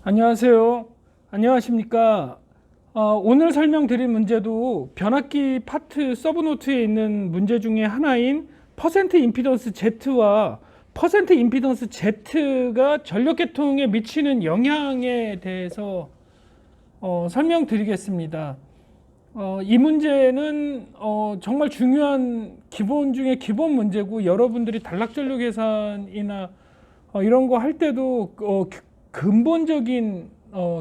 안녕하세요. 안녕하십니까. 오늘 설명드릴 문제도 변압기 파트 서브노트에 있는 문제 중에 하나인 퍼센트 임피던스 Z와 퍼센트 임피던스 Z가 전력계통에 미치는 영향에 대해서 설명드리겠습니다. 이 문제는 정말 중요한 기본 중에 기본 문제고, 여러분들이 단락전력 계산이나 이런 거 할 때도 근본적인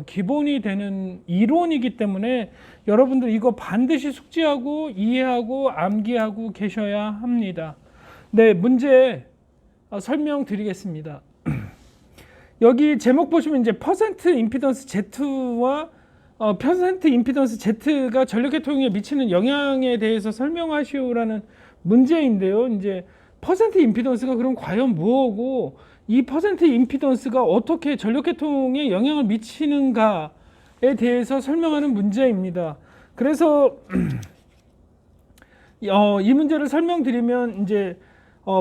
기본이 되는 이론이기 때문에 여러분들 이거 반드시 숙지하고 이해하고 암기하고 계셔야 합니다. 네, 문제 설명드리겠습니다. 여기 제목 보시면 이제 퍼센트 임피던스 Z와 퍼센트 임피던스 Z가 전력계통에 미치는 영향에 대해서 설명하시오라는 문제인데요. 이제 퍼센트 임피던스가 그럼 과연 뭐고, 이 퍼센트 임피던스가 어떻게 전력계통에 영향을 미치는가에 대해서 설명하는 문제입니다. 그래서 이 문제를 설명드리면 이제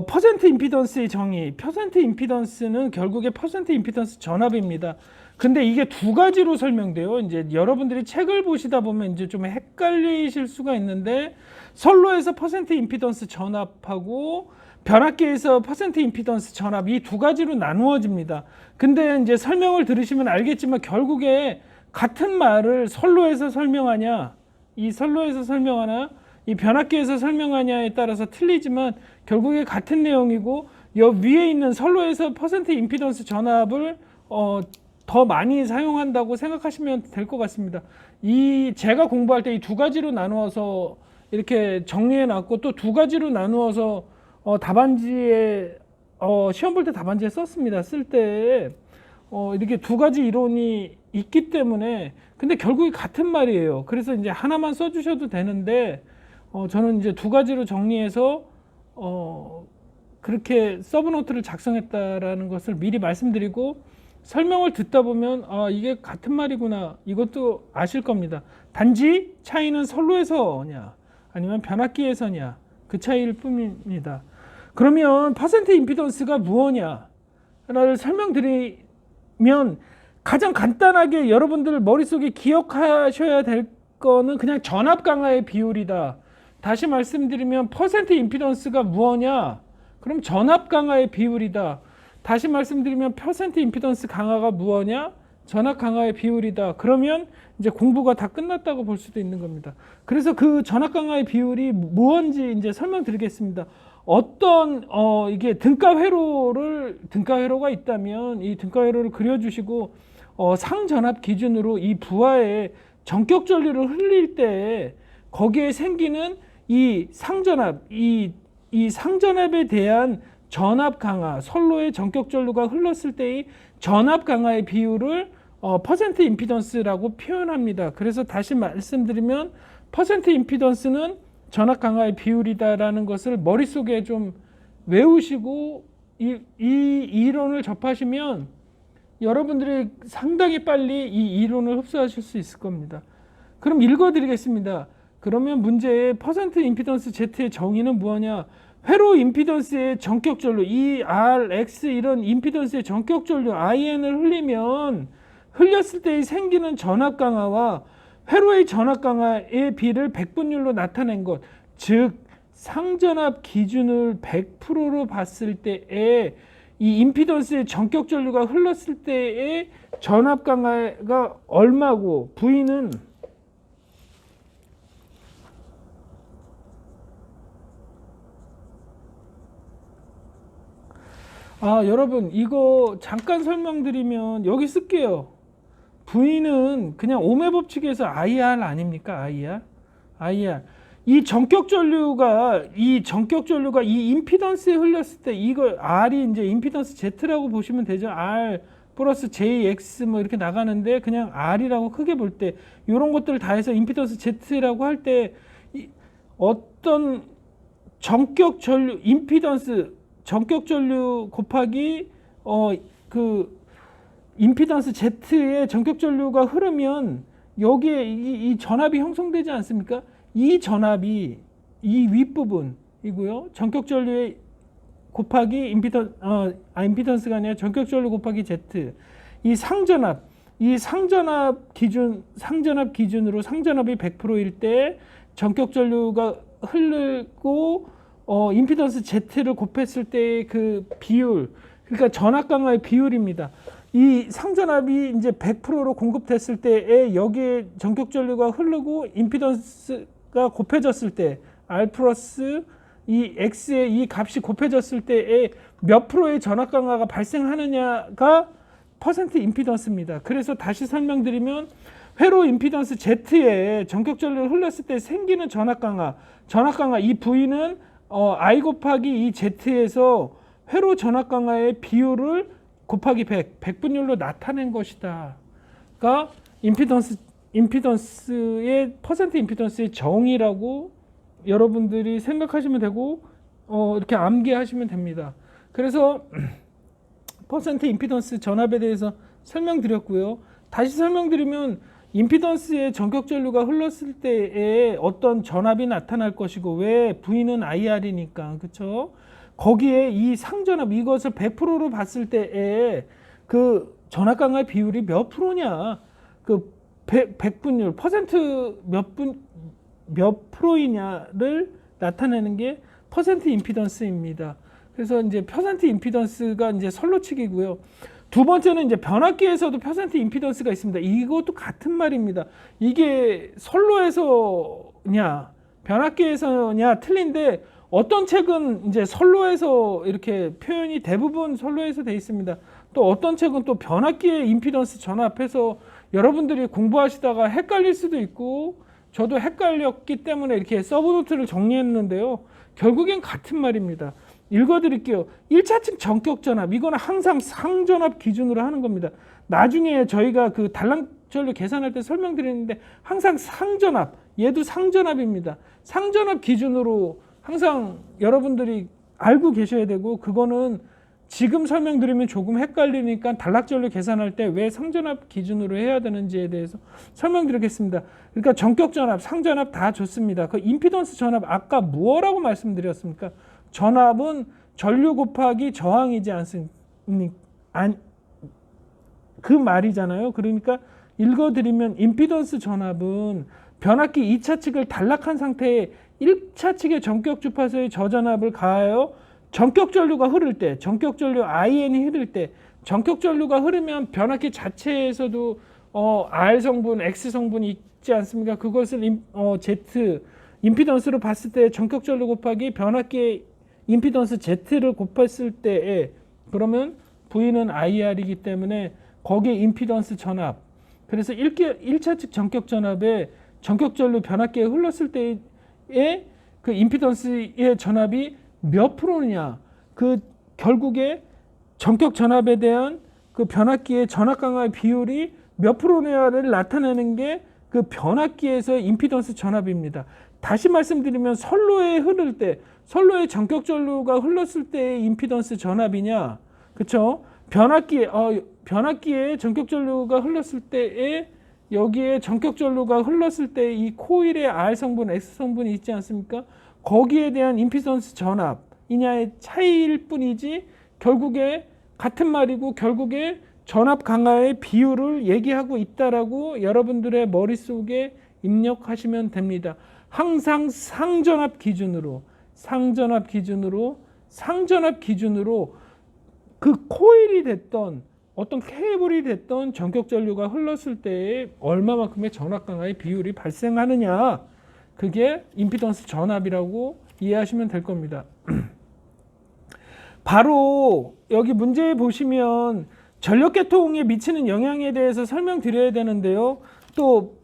퍼센트 임피던스의 정의, 퍼센트 임피던스는 결국에 퍼센트 임피던스 전압입니다. 근데 이게 두 가지로 설명돼요. 이제 여러분들이 책을 보시다 보면 이제 좀 헷갈리실 수가 있는데, 선로에서 퍼센트 임피던스 전압하고 변압기에서 퍼센트 임피던스 전압, 이 두 가지로 나누어집니다. 근데 이제 설명을 들으시면 알겠지만 결국에 같은 말을 선로에서 설명하냐, 이 선로에서 설명하나 이 변압기에서 설명하냐에 따라서 틀리지만 결국에 같은 내용이고, 여 위에 있는 선로에서 퍼센트 임피던스 전압을 더 많이 사용한다고 생각하시면 될 것 같습니다. 제가 공부할 때 이 두 가지로 나누어서 이렇게 정리해 놨고, 또 두 가지로 나누어서 답안지에 시험 볼 때 답안지에 썼습니다. 쓸 때 이렇게 두 가지 이론이 있기 때문에, 근데 결국에 같은 말이에요. 그래서 이제 하나만 써주셔도 되는데 저는 이제 두 가지로 정리해서 그렇게 서브노트를 작성했다라는 것을 미리 말씀드리고, 설명을 듣다 보면 이게 같은 말이구나, 이것도 아실 겁니다. 단지 차이는 선로에서냐 아니면 변압기에서냐, 그 차이일 뿐입니다. 그러면 퍼센트 임피던스가 무엇냐를 설명드리면, 가장 간단하게 여러분들 머릿속에 기억하셔야 될 거는 그냥 전압 강화의 비율이다. 다시 말씀드리면 퍼센트 임피던스가 무엇냐? 그럼 전압 강화의 비율이다. 다시 말씀드리면 퍼센트 임피던스 강화가 무엇냐? 전압 강화의 비율이다. 그러면 이제 공부가 다 끝났다고 볼 수도 있는 겁니다. 그래서 그 전압 강화의 비율이 무엇인지 이제 설명드리겠습니다. 어떤 이게 등가회로가 있다면 이 등가회로를 그려주시고, 상전압 기준으로 이 부하에 전격 전류를 흘릴 때 거기에 생기는 이 상전압, 이 상전압에 대한 전압 강화, 선로의 전격 전류가 흘렀을 때의 전압 강화의 비율을 퍼센트 임피던스라고 표현합니다. 그래서 다시 말씀드리면 퍼센트 임피던스는 전압 강화의 비율이다라는 것을 머릿속에 좀 외우시고 이 이론을 접하시면 여러분들이 상당히 빨리 이 이론을 흡수하실 수 있을 겁니다. 그럼 읽어드리겠습니다. 그러면 문제의 퍼센트 임피던스 Z의 정의는 무엇이냐? 회로 임피던스의 전격 전류 ER, X 이런 임피던스의 전격 전류 IN을 흘렸을 때 생기는 전압 강화와 회로의 전압 강화의 비를 백분율로 나타낸 것, 즉 상전압 기준을 100%로 봤을 때에 이 임피던스의 전격 전류가 흘렀을 때의 전압 강화가 얼마고, V는 여러분 이거 잠깐 설명드리면 여기 쓸게요. V는 그냥 오음의 법칙에서 IR 아닙니까? IR. 이 전격 전류가 이 임피던스에 흘렸을 때 이거 R이 이제 임피던스 Z라고 보시면 되죠. R 플러스 JX 뭐 이렇게 나가는데, 그냥 R이라고 크게 볼 때 이런 것들을 다 해서 임피던스 Z라고 할 때 어떤 전격 전류 임피던스 전격 전류 곱하기 그 임피던스 Z의 전격 전류가 흐르면 여기에 이 전압이 형성되지 않습니까? 이 전압이 이 윗부분이고요. 전격 전류의 곱하기 임피던스가 아니라 전격 전류 곱하기 Z. 이 상전압, 이 상전압 기준으로 상전압이 100%일 때 전격 전류가 흐르고 임피던스 Z를 곱했을 때의 그 비율, 그러니까 전압 강화의 비율입니다. 이 상전압이 이제 100%로 공급됐을 때에 여기에 전격 전류가 흐르고 임피던스가 곱해졌을 때 R 플러스 이 X의 이 값이 곱해졌을 때에 몇 프로의 전압 강화가 발생하느냐가 퍼센트 임피던스입니다. 그래서 다시 설명드리면 회로 임피던스 Z에 전격 전류를 흘렸을 때 생기는 전압 강화 이 V는 I 곱하기 이 Z에서 회로 전압 강화의 비율을 곱하기 100분율로 나타낸 것이다. 그러니까 임피던스의 퍼센트 임피던스의 정의라고 여러분들이 생각하시면 되고 이렇게 암기하시면 됩니다. 그래서 퍼센트 임피던스 전압에 대해서 설명드렸고요. 다시 설명드리면 임피던스의 전격 전류가 흘렀을 때에 어떤 전압이 나타날 것이고 왜 V는 IR이니까 그렇죠? 거기에 이 상전압 이것을 100%로 봤을 때에 그 전압 강화 비율이 몇 프로냐? 그 100분율 퍼센트 몇 프로이냐를 나타내는 게 퍼센트 임피던스입니다. 그래서 이제 퍼센트 임피던스가 이제 선로치기고요. 두 번째는 이제 변압기에서도 퍼센트 임피던스가 있습니다. 이것도 같은 말입니다. 이게 선로에서냐 변압기에서냐 틀린데 어떤 책은 이제 선로에서 이렇게 표현이 대부분 선로에서 되어 있습니다. 또 어떤 책은 또 변압기의 임피던스 전압해서 여러분들이 공부하시다가 헷갈릴 수도 있고 저도 헷갈렸기 때문에 이렇게 서브노트를 정리했는데요. 결국엔 같은 말입니다. 읽어드릴게요. 1차측 전격 전압 이거는 항상 상전압 기준으로 하는 겁니다. 나중에 저희가 그 단락전류 계산할 때 설명드리는데 항상 상전압 얘도 상전압입니다. 상전압 기준으로 항상 여러분들이 알고 계셔야 되고 그거는 지금 설명드리면 조금 헷갈리니까 단락전류 계산할 때 왜 상전압 기준으로 해야 되는지에 대해서 설명드리겠습니다. 그러니까 전격 전압, 상전압 다 좋습니다. 그 임피던스 전압 아까 무엇라고 말씀드렸습니까? 전압은 전류 곱하기 저항이지 않습니까? 그 말이잖아요. 그러니까 읽어드리면 임피던스 전압은 변압기 2차 측을 단락한 상태에 1차 측의 전격 주파수의 저전압을 가하여 전격 전류가 흐를 때, 전격 전류 IN이 흐를 때, 전격 전류가 흐르면 변압기 자체에서도 R 성분, X 성분이 있지 않습니까? 그것을 Z 임피던스로 봤을 때 전격 전류 곱하기 변압기의 임피던스 Z를 곱했을 때에 그러면 V는 IR이기 때문에 거기에 임피던스 전압. 그래서 1차 측 전격 전압에 전격 전류 변압기에 흘렀을 때의 그 임피던스의 전압이 몇 프로냐? 그 결국에 전격 전압에 대한 그 변압기의 전압 강화의 비율이 몇 프로냐를 나타내는 게 그 변압기에서 임피던스 전압입니다. 다시 말씀드리면 선로에 흐를 때, 선로에 전격 전류가 흘렀을 때의 임피던스 전압이냐, 그렇죠? 변압기에 전격 전류가 흘렀을 때에 여기에 전격 전류가 흘렀을 때 이 코일에 R 성분, X 성분이 있지 않습니까? 거기에 대한 임피던스 전압이냐의 차이일 뿐이지 결국에 같은 말이고 결국에 전압 강화의 비율을 얘기하고 있다라고 여러분들의 머릿속에 입력하시면 됩니다. 항상 상전압 기준으로 그 코일이 됐던 어떤 케이블이 됐던 전격 전류가 흘렀을 때에 얼마만큼의 전압 강화의 비율이 발생하느냐, 그게 임피던스 전압이라고 이해하시면 될 겁니다. 바로 여기 문제에 보시면 전력계통에 미치는 영향에 대해서 설명드려야 되는데요. 또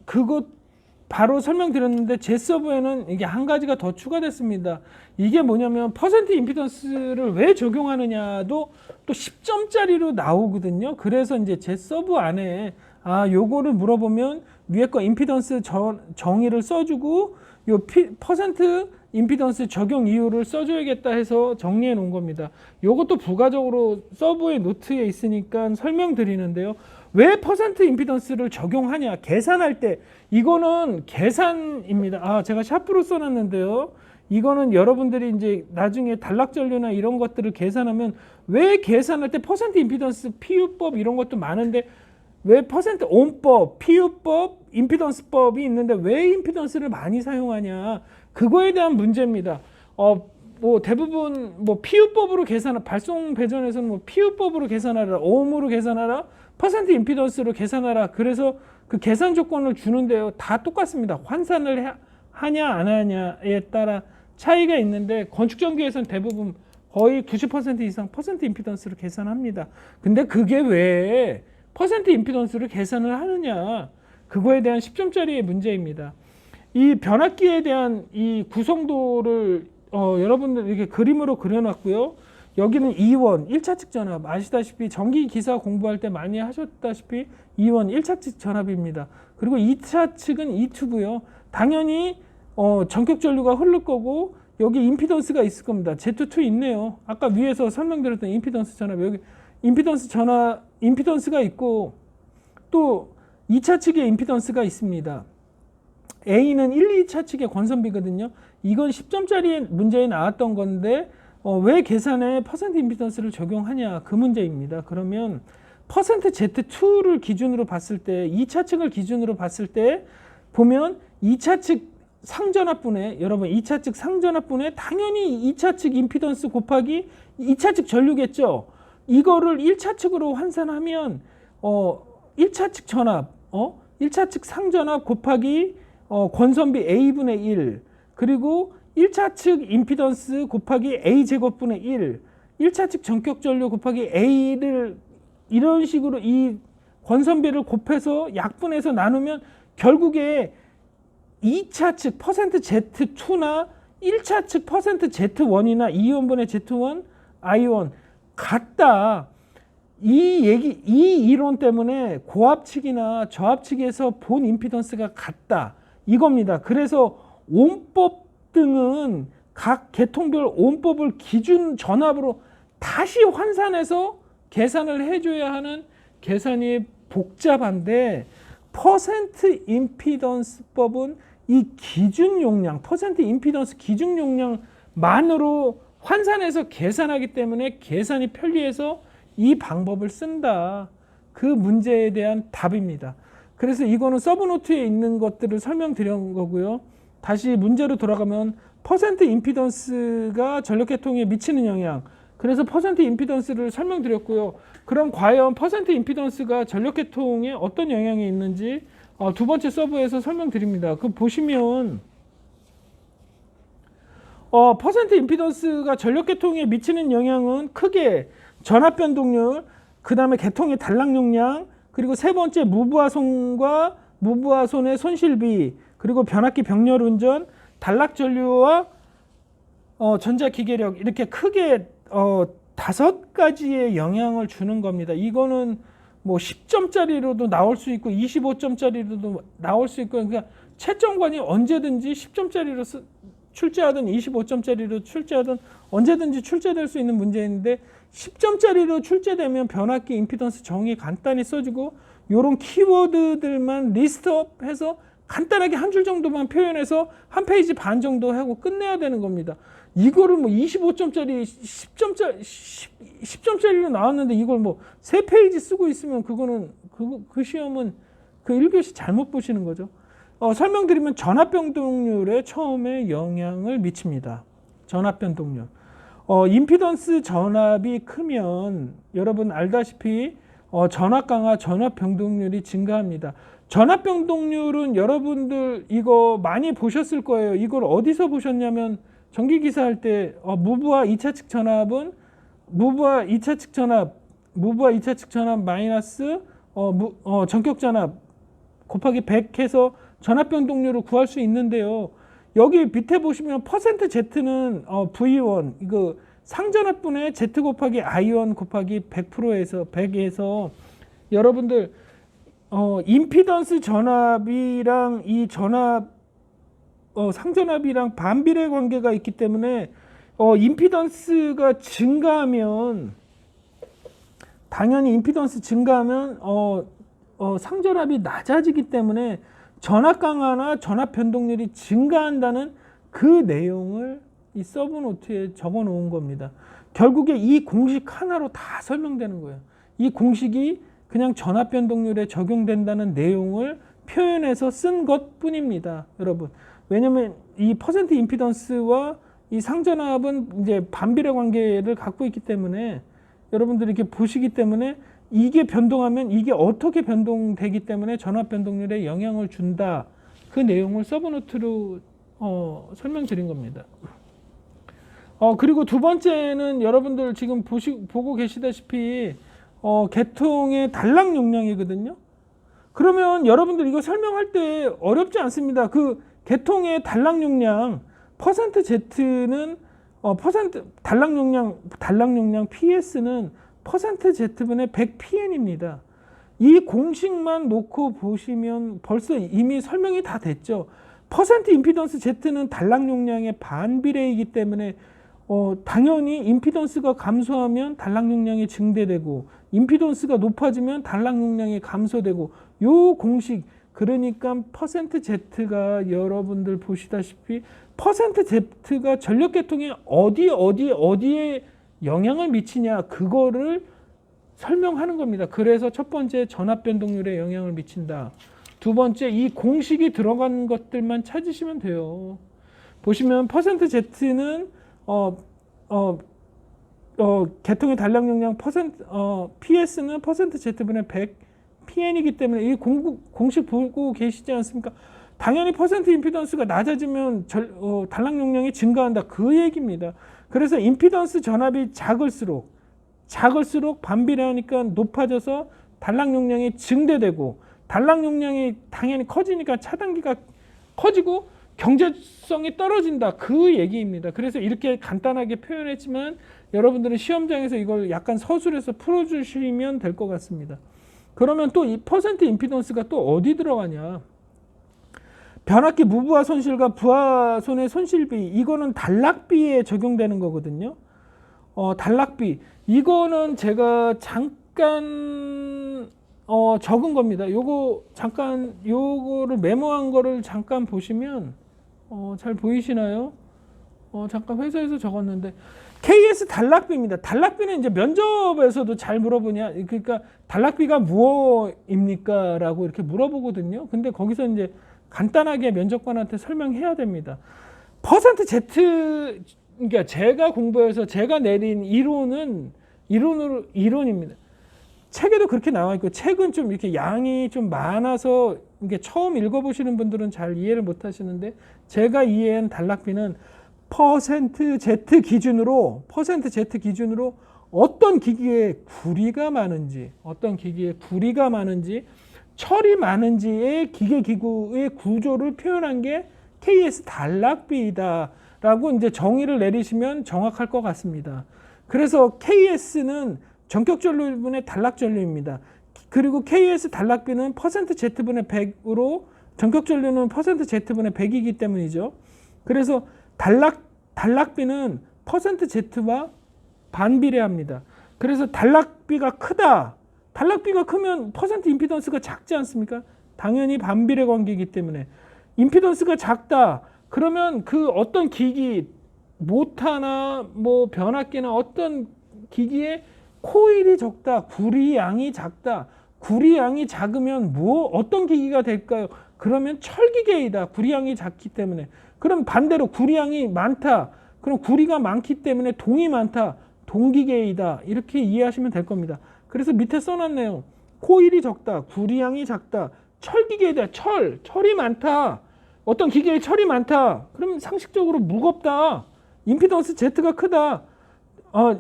그것 바로 설명드렸는데 제 서브에는 이게 한 가지가 더 추가됐습니다. 이게 뭐냐면 퍼센트 임피던스를 왜 적용하느냐도 또 10점짜리로 나오거든요. 그래서 이제 제 서브 안에 요거를 물어보면 위에 거 임피던스 정의를 써주고 요 퍼센트 임피던스 적용 이유를 써줘야겠다 해서 정리해 놓은 겁니다. 요것도 부가적으로 서브의 노트에 있으니까 설명드리는데요. 왜 퍼센트 임피던스를 적용하냐? 계산할 때 이거는 계산입니다. 제가 샤프로 써놨는데요. 이거는 여러분들이 이제 나중에 단락전류나 이런 것들을 계산하면 왜 계산할 때 퍼센트 임피던스 PU법 이런 것도 많은데 왜 퍼센트 온법, PU법, 임피던스법이 있는데 왜 임피던스를 많이 사용하냐? 그거에 대한 문제입니다. 뭐 대부분 뭐 PU법으로 계산하 발송 배전에서는 뭐 PU법으로 계산하라, ohm으로 계산하라, 퍼센트 임피던스로 계산하라. 그래서 그 계산 조건을 주는데요. 다 똑같습니다. 환산을 하냐 안 하냐에 따라 차이가 있는데 건축 전기에서는 대부분 거의 90% 이상 퍼센트 임피던스로 계산합니다. 근데 그게 왜 퍼센트 임피던스를 계산을 하느냐? 그거에 대한 10점짜리의 문제입니다. 이 변압기에 대한 이 구성도를 여러분들 이렇게 그림으로 그려놨고요. 여기는 2원 1차측 전압, 아시다시피 전기 기사 공부할 때 많이 하셨다시피 2원 1차측 전압입니다. 그리고 2차측은 E2고요. 당연히 전격 전류가 흐를 거고 여기 임피던스가 있을 겁니다. Z2 있네요. 아까 위에서 설명드렸던 임피던스 전압, 여기 임피던스가 있고 또 2차 측에 임피던스가 있습니다. A는 1, 2차 측의 권선비거든요. 이건 10점짜리 문제에 나왔던 건데 왜 계산에 퍼센트 임피던스를 적용하냐, 그 문제입니다. 그러면 퍼센트 Z2를 기준으로 봤을 때, 2차 측을 기준으로 봤을 때 보면 2차 측 상전압분에, 여러분 2차 측 상전압분에 당연히 2차 측 임피던스 곱하기 2차 측 전류겠죠. 이거를 1차 측으로 환산하면 1차 측 전압, 1차 측 상전압 곱하기 권선비 A분의 1, 그리고 1차 측 임피던스 곱하기 A 제곱분의 1, 1차 측 전격 전류 곱하기 A를 이런 식으로 이 권선비를 곱해서 약분해서 나누면 결국에 2차 측 퍼센트 Z2나 1차 측 퍼센트 Z1이나 이온분의 Z1, I1 같다. 이 이론 때문에 고압 측이나 저압 측에서 본 임피던스가 같다. 이겁니다. 그래서 ohm법 등은 각 계통별 ohm법을 기준 전압으로 다시 환산해서 계산을 해줘야 하는 계산이 복잡한데, 퍼센트 임피던스법은 이 기준 용량, 퍼센트 임피던스 기준 용량만으로 환산해서 계산하기 때문에 계산이 편리해서 이 방법을 쓴다. 그 문제에 대한 답입니다. 그래서 이거는 서브노트에 있는 것들을 설명드린 거고요. 다시 문제로 돌아가면 퍼센트 임피던스가 전력계통에 미치는 영향, 그래서 퍼센트 임피던스를 설명드렸고요. 그럼 과연 퍼센트 임피던스가 전력계통에 어떤 영향이 있는지 두 번째 서브에서 설명드립니다. 그 보시면 퍼센트 임피던스가 전력계통에 미치는 영향은 크게 전압 변동률, 그 다음에 계통의 단락 용량, 그리고 세 번째 무브화손과 무브화손의 손실비, 그리고 변압기 병렬 운전, 단락 전류와 전자기계력, 이렇게 크게 5가지의 영향을 주는 겁니다. 이거는 뭐 10점짜리로도 나올 수 있고 25점짜리로도 나올 수 있고, 그러니까 채점관이 언제든지 10점짜리로 출제하든 25점짜리로 출제하든 언제든지 출제될 수 있는 문제인데, 10점짜리로 출제되면 변압기 임피던스 정의 간단히 써주고 이런 키워드들만 리스트업해서 간단하게 한 줄 정도만 표현해서 한 페이지 반 정도 하고 끝내야 되는 겁니다. 이거를 뭐 25점짜리 10점짜리로 나왔는데 이걸 뭐 3페이지 쓰고 있으면 그거는 그 시험은 그 1교시 잘못 보시는 거죠. 설명드리면 전압 변동률에 처음에 영향을 미칩니다. 전압 변동률. 임피던스 전압이 크면 여러분 알다시피 전압 강화, 전압 변동률이 증가합니다. 전압 변동률은 여러분들 이거 많이 보셨을 거예요. 이걸 어디서 보셨냐면 전기기사 할 때 무브와 2차측 전압은 무브와 2차측 전압 마이너스 전격 전압 곱하기 100 해서 전압 변동률을 구할 수 있는데요. 여기 밑에 보시면 퍼센트 Z는 V1 이거 상전압분의 Z 곱하기 I1 곱하기 100에서 여러분들 임피던스 전압이랑 이 전압 상전압이랑 반비례 관계가 있기 때문에 임피던스가 증가하면 당연히 임피던스 증가하면 상전압이 낮아지기 때문에 전압 강화나 전압 변동률이 증가한다는 그 내용을 이 서브노트에 적어 놓은 겁니다. 결국에 이 공식 하나로 다 설명되는 거예요. 이 공식이 그냥 전압 변동률에 적용된다는 내용을 표현해서 쓴 것뿐입니다, 여러분. 왜냐면 이 퍼센트 임피던스와 이 상전압은 이제 반비례 관계를 갖고 있기 때문에 여러분들이 이렇게 보시기 때문에 이게 변동하면 이게 어떻게 변동되기 때문에 전압 변동률에 영향을 준다. 그 내용을 서브노트로 설명드린 겁니다. 그리고 두 번째는 여러분들 지금 보고 계시다시피 계통의 단락 용량이거든요. 그러면 여러분들 이거 설명할 때 어렵지 않습니다. 그 계통의 단락 용량 퍼센트 Z는 단락 용량 PS는 퍼센트 Z분의 100PN입니다. 이 공식만 놓고 보시면 벌써 이미 설명이 다 됐죠. 퍼센트 임피던스 Z는 단락 용량의 반비례이기 때문에 당연히 임피던스가 감소하면 단락 용량이 증대되고 임피던스가 높아지면 단락 용량이 감소되고 요 공식, 그러니까 퍼센트 Z가 여러분들 보시다시피 퍼센트 Z가 전력 계통에 어디에 영향을 미치냐, 그거를 설명하는 겁니다. 그래서 첫 번째 전압 변동률에 영향을 미친다. 두 번째 이 공식이 들어간 것들만 찾으시면 돼요. 보시면 퍼센트 Z는 계통의 단락 용량 PS는 퍼센트 Z분의 100 PN이기 때문에 이 공식 보고 계시지 않습니까? 당연히 퍼센트 임피던스가 낮아지면 단락 용량이 증가한다. 그 얘기입니다. 그래서 임피던스 전압이 작을수록 반비례하니까 높아져서 단락 용량이 증대되고 단락 용량이 당연히 커지니까 차단기가 커지고 경제성이 떨어진다. 그 얘기입니다. 그래서 이렇게 간단하게 표현했지만 여러분들은 시험장에서 이걸 약간 서술해서 풀어주시면 될 것 같습니다. 그러면 또 이 퍼센트 임피던스가 또 어디 들어가냐? 변압기 무부하 손실과 부하손의 손실비, 이거는 단락비에 적용되는 거거든요. 단락비, 이거는 제가 잠깐 적은 겁니다. 요거를 메모한 거를 잠깐 보시면 잘 보이시나요? 잠깐 회사에서 적었는데 KS 단락비입니다. 단락비는 이제 면접에서도 잘 물어보냐, 그러니까 단락비가 무엇입니까? 라고 이렇게 물어보거든요. 근데 거기서 이제 간단하게 면접관한테 설명해야 됩니다. 퍼센트 Z, 그러니까 제가 공부해서 제가 내린 이론입니다. 책에도 그렇게 나와 있고, 책은 좀 이렇게 양이 좀 많아서 이게 처음 읽어보시는 분들은 잘 이해를 못 하시는데, 제가 이해한 단락비는 퍼센트 Z 기준으로 어떤 기기에 구리가 많은지, 철이 많은지의 기계기구의 구조를 표현한 게 KS 단락비이다 라고 이제 정의를 내리시면 정확할 것 같습니다. 그래서 KS는 전격 전류분의 단락 전류입니다. 그리고 KS 단락비는 퍼센트 Z분의 100으로 전격 전류는 퍼센트 Z분의 100이기 때문이죠. 그래서 단락비는 퍼센트 Z와 반비례합니다. 그래서 단락비가 크다. 단락비가 크면 퍼센트 임피던스가 작지 않습니까? 당연히 반비례 관계이기 때문에. 임피던스가 작다. 그러면 그 어떤 기기, 모터나 뭐 변압기나 어떤 기기에 코일이 적다. 구리양이 작다. 구리양이 작으면 어떤 기기가 될까요? 그러면 철기계이다. 구리양이 작기 때문에. 그럼 반대로 구리양이 많다. 그럼 구리가 많기 때문에 동이 많다. 동기계이다. 이렇게 이해하시면 될 겁니다. 그래서 밑에 써놨네요. 코일이 적다. 구리양이 작다. 철기계이다. 철이 많다. 어떤 기계에 철이 많다. 그럼 상식적으로 무겁다. 임피던스 Z가 크다.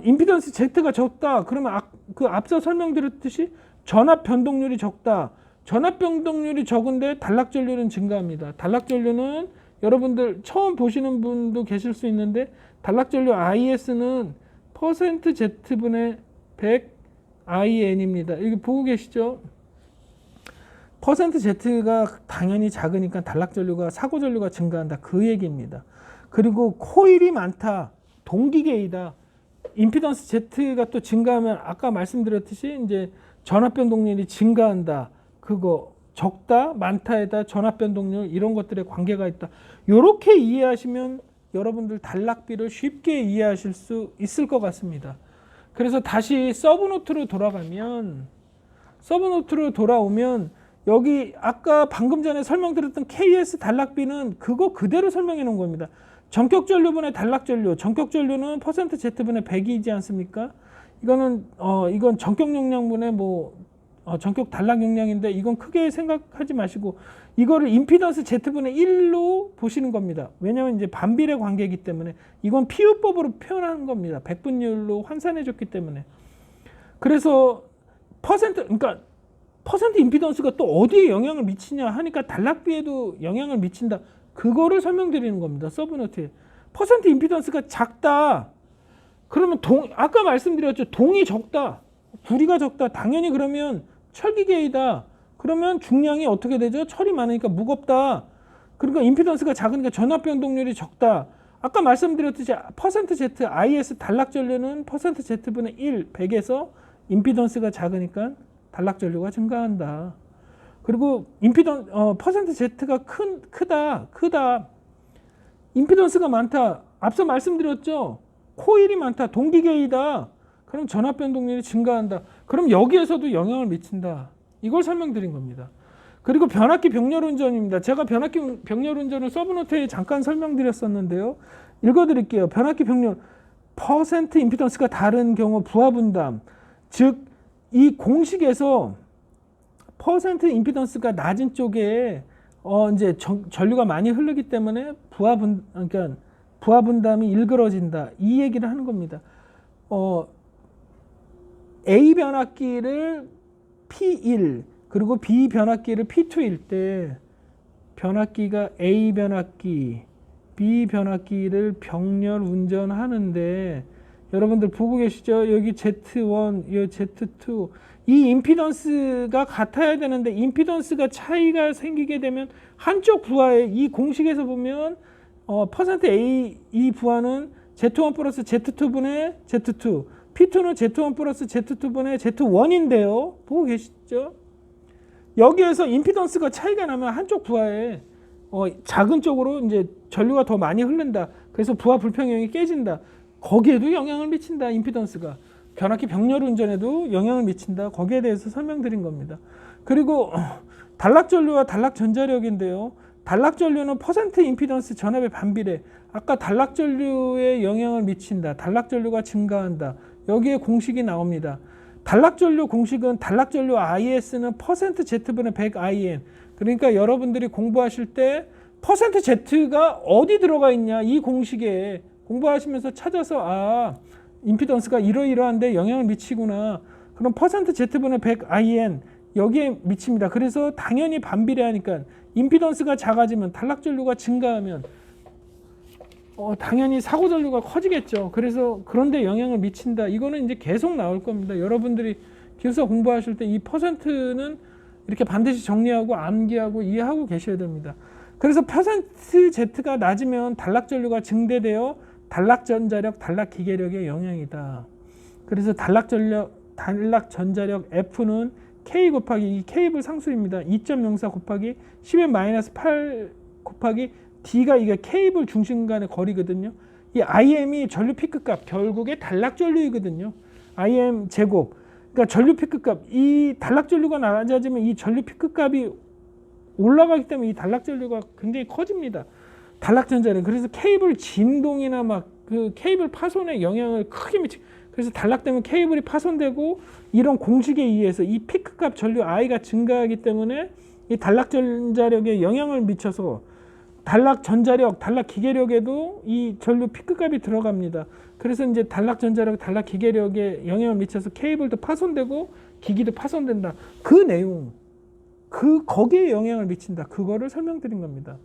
임피던스 Z가 적다. 그러면 그 앞서 설명드렸듯이 전압 변동률이 적다. 전압 변동률이 적은데 단락 전류는 증가합니다. 단락 전류는 여러분들 처음 보시는 분도 계실 수 있는데, 단락 전류 IS는 퍼센트 Z분의 100 IN입니다. 이거 보고 계시죠? 퍼센트 Z가 당연히 작으니까 단락 전류가, 사고 전류가 증가한다. 그 얘기입니다. 그리고 코일이 많다. 동기계이다. 임피던스 Z가 또 증가하면 아까 말씀드렸듯이 이제 전압 변동률이 증가한다. 그거 적다, 많다에다 전압 변동률 이런 것들에 관계가 있다. 이렇게 이해하시면 여러분들 단락비를 쉽게 이해하실 수 있을 것 같습니다. 그래서 다시 서브노트로 돌아가면 서브노트로 돌아오면 여기 아까 방금 전에 설명드렸던 KS 단락비는 그거 그대로 설명해 놓은 겁니다. 전격전류분의 단락전류, 전격전류는 %Z분의 100이지 않습니까? 이건 전격 용량분의 전격 단락 용량인데 이건 크게 생각하지 마시고 이거를 임피던스 Z분의 1로 보시는 겁니다. 왜냐하면 이제 반비례 관계이기 때문에 이건 PU법으로 표현한 겁니다. 백분율로 환산해 줬기 때문에. 그래서 그러니까 퍼센트 임피던스가 또 어디에 영향을 미치냐 하니까 단락비에도 영향을 미친다. 그거를 설명드리는 겁니다. 서브노트에. 퍼센트 임피던스가 작다. 그러면 아까 말씀드렸죠. 동이 적다. 구리가 적다. 당연히 그러면 철기계이다. 그러면 중량이 어떻게 되죠? 철이 많으니까 무겁다. 그러니까 임피던스가 작으니까 전압 변동률이 적다. 아까 말씀드렸듯이 %Z IS 단락 전류는 %Z분의 1, 100에서 임피던스가 작으니까 단락 전류가 증가한다. 그리고 %Z가 크다. 임피던스가 많다. 앞서 말씀드렸죠. 코일이 많다. 동기계이다. 그럼 전압 변동률이 증가한다. 그럼 여기에서도 영향을 미친다. 이걸 설명드린 겁니다. 그리고 변압기 병렬 운전입니다. 제가 변압기 병렬 운전을 서브노트에 잠깐 설명드렸었는데요. 읽어드릴게요. 변압기 병렬 퍼센트 임피던스가 다른 경우 부하 분담, 즉 이 공식에서 퍼센트 임피던스가 낮은 쪽에 이제 전류가 많이 흐르기 때문에 그러니까 부하 분담이 일그러진다. 이 얘기를 하는 겁니다. A 변압기를 P1 그리고 B 변압기를 P2일 때 변압기가 A 변압기, B 변압기를 병렬 운전하는데 여러분들 보고 계시죠? 여기 Z1, 여기 Z2 이 임피던스가 같아야 되는데 임피던스가 차이가 생기게 되면 한쪽 부하에 이 공식에서 보면 퍼센트 A 이 부하는 Z1 플러스 Z2분의 Z2 P2는 Z1 플러스 Z2분의 Z1인데요. 보고 계시죠? 여기에서 임피던스가 차이가 나면 한쪽 부하에 작은 쪽으로 이제 전류가 더 많이 흐른다. 그래서 부하 불평형이 깨진다. 거기에도 영향을 미친다. 임피던스가. 변압기 병렬 운전에도 영향을 미친다. 거기에 대해서 설명드린 겁니다. 그리고 단락 전류와 단락 전자력인데요. 단락 전류는 퍼센트 임피던스 전압의 반비례. 아까 단락 전류에 영향을 미친다. 단락 전류가 증가한다. 여기에 공식이 나옵니다. 단락 전류 공식은 단락 전류 IS는 퍼센트 Z분의 100 IN. 그러니까 여러분들이 공부하실 때 퍼센트 Z가 어디 들어가 있냐 이 공식에 공부하시면서 찾아서 임피던스가 이러이러한데 영향을 미치구나. 그럼 퍼센트 Z분의 100 IN 여기에 미칩니다. 그래서 당연히 반비례하니까 임피던스가 작아지면 단락 전류가 증가하면 당연히 사고 전류가 커지겠죠. 그래서 그런데 영향을 미친다. 이거는 이제 계속 나올 겁니다. 여러분들이 기술사 공부하실 때 이 퍼센트는 이렇게 반드시 정리하고 암기하고 이해하고 계셔야 됩니다. 그래서 퍼센트 Z가 낮으면 단락 전류가 증대되어 단락 전자력, 단락 기계력의 영향이다. 그래서 단락 전자력 F는 K 곱하기 이 케이블 상수입니다. 2.04 곱하기 10의 -8 곱하기 D가 이게 케이블 중심 간의 거리거든요. 이 IM이 전류 피크값 결국에 단락 전류이거든요. IM 제곱. 그러니까 전류 피크값 이 단락 전류가 낮아지면 이 전류 피크값이 올라가기 때문에 이 단락 전류가 굉장히 커집니다. 단락 전자력. 그래서 케이블 진동이나 그 케이블 파손에 영향을 크게 미치. 그래서 단락되면 케이블이 파손되고 이런 공식에 의해서 이 피크값 전류 I가 증가하기 때문에 이 단락 전자력에 영향을 미쳐서 단락 전자력, 단락 기계력에도 이 전류 피크값이 들어갑니다. 그래서 이제 단락 전자력, 단락 기계력에 영향을 미쳐서 케이블도 파손되고 기기도 파손된다. 그 내용, 거기에 영향을 미친다. 그거를 설명드린 겁니다.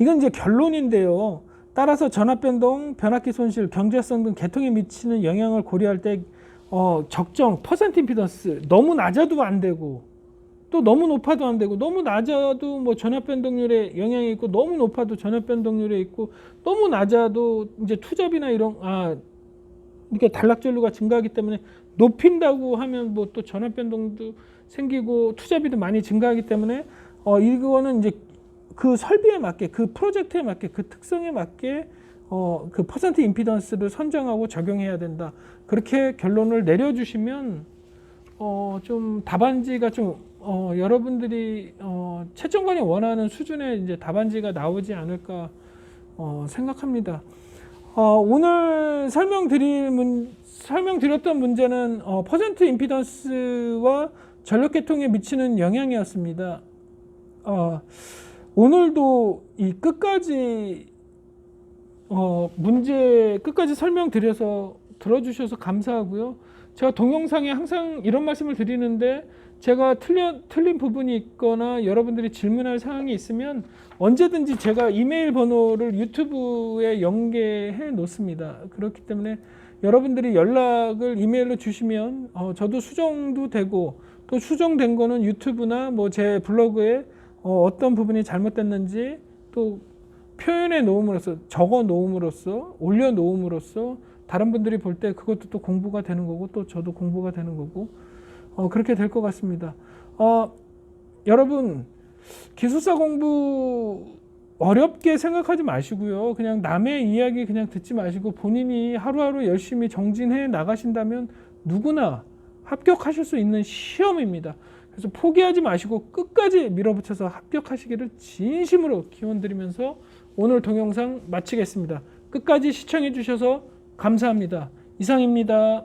이건 이제 결론인데요. 따라서 전압 변동, 변압기 손실, 경제성 등 계통에 미치는 영향을 고려할 때 적정 퍼센트 임피던스 너무 낮아도 안 되고 또 너무 높아도 안 되고 너무 낮아도 뭐 전압 변동률에 영향이 있고 너무 높아도 전압 변동률에 있고 너무 낮아도 이제 투접이나 이런 이렇게 단락 전류가 증가하기 때문에 높인다고 하면 뭐 또 전압 변동도 생기고 투접이도 많이 증가하기 때문에 이거는 이제 그 설비에 맞게 그 프로젝트에 맞게 그 특성에 맞게 그 퍼센트 임피던스를 선정하고 적용해야 된다. 그렇게 결론을 내려주시면 좀 답안지가 좀 여러분들이 채점관이 원하는 수준의 이제 답안지가 나오지 않을까 생각합니다. 오늘 설명드렸던 문제는 퍼센트 임피던스와 전력계통에 미치는 영향이었습니다. 오늘도 이 끝까지 문제 끝까지 설명드려서 들어주셔서 감사하고요. 제가 동영상에 항상 이런 말씀을 드리는데 제가 틀린 부분이 있거나 여러분들이 질문할 사항이 있으면 언제든지 제가 이메일 번호를 유튜브에 연계해 놓습니다. 그렇기 때문에 여러분들이 연락을 이메일로 주시면 저도 수정도 되고, 또 수정된 거는 유튜브나 뭐 제 블로그에 어떤 부분이 잘못됐는지 또 표현해 놓음으로써, 적어 놓음으로써, 올려 놓음으로써 다른 분들이 볼 때 그것도 또 공부가 되는 거고, 또 저도 공부가 되는 거고, 그렇게 될 것 같습니다. 여러분, 기술사 공부 어렵게 생각하지 마시고요. 그냥 남의 이야기 그냥 듣지 마시고 본인이 하루하루 열심히 정진해 나가신다면 누구나 합격하실 수 있는 시험입니다. 그래서 포기하지 마시고 끝까지 밀어붙여서 합격하시기를 진심으로 기원드리면서 오늘 동영상 마치겠습니다. 끝까지 시청해 주셔서 감사합니다. 이상입니다.